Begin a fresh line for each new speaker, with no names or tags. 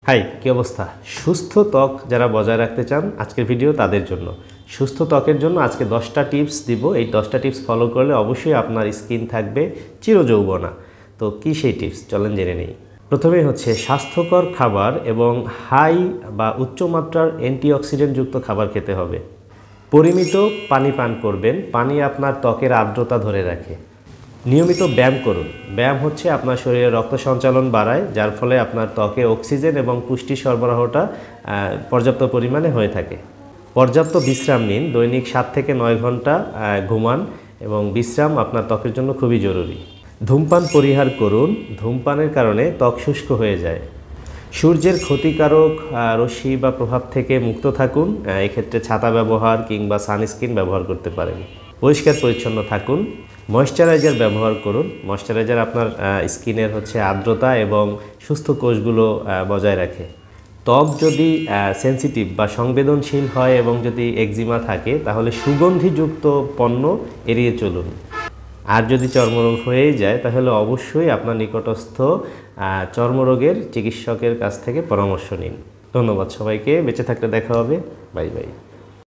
High, কি অবস্থা? সুস্থ ত্বক যারা বজায় রাখতে চান আজকের ভিডিও তাদের জন্য। সুস্থ ত্বকের জন্য আজকে 10টা টিপস দিব। এই 10টা টিপস ফলো করলে অবশ্যই আপনার স্কিন থাকবে চিরযৌবনা। তো কি সেই টিপস, চলেন জেনে নিই। প্রথমেই হচ্ছে স্বাস্থ্যকর খাবার এবং হাই বা উচ্চমাত্রার অ্যান্টিঅক্সিডেন্টযুক্ত খাবার খেতে হবে। পরিমিত পানি পান করবেন। পানি আপনার ত্বকের আর্দ্রতা ধরে রাখে। নিয়মিত ব্যায়াম করুন। ব্যায়াম হচ্ছে আপনার শরীরে রক্ত সঞ্চালন বাড়ায়, যার ফলে আপনার ত্বকে অক্সিজেন এবং পুষ্টি সরবরাহটা পর্যাপ্ত পরিমাণে হয়ে থাকে। পর্যাপ্ত বিশ্রাম নিন। দৈনিক 7 থেকে 9 ঘন্টা ঘুমান এবং বিশ্রাম আপনার ত্বকের জন্য খুবই জরুরি। ধূমপান পরিহার করুন। ধূমপানের কারণে ত্বক শুষ্ক হয়ে যায়। সূর্যের ক্ষতিকারক রশ্মি বা প্রভাব থেকে মুক্ত থাকুন। এক্ষেত্রে ছাতা ব্যবহার কিংবা সানস্ক্রিন ব্যবহার করতে পারেন। পরিষ্কার পরিচ্ছন্ন থাকুন। ময়েশ্চারাইজার ব্যবহার করুন। ময়েশ্চারাইজার আপনার স্কিনের আর্দ্রতা এবং সুস্থ কোষগুলো বজায় রাখে। ত্বক যদি সেন্সিটিভ বা সংবেদনশীল হয় এবং যদি একজিমা থাকে তাহলে সুগন্ধিযুক্ত পণ্য এড়িয়ে চলুন। আর যদি চর্মরোগ হয়েই যায় তাহলে অবশ্যই আপনার নিকটস্থ চর্মরোগের চিকিৎসকের কাছ থেকে পরামর্শ নিন। ধন্যবাদ সবাইকে। বেঁচে থাকলে দেখা হবে। Bye bye.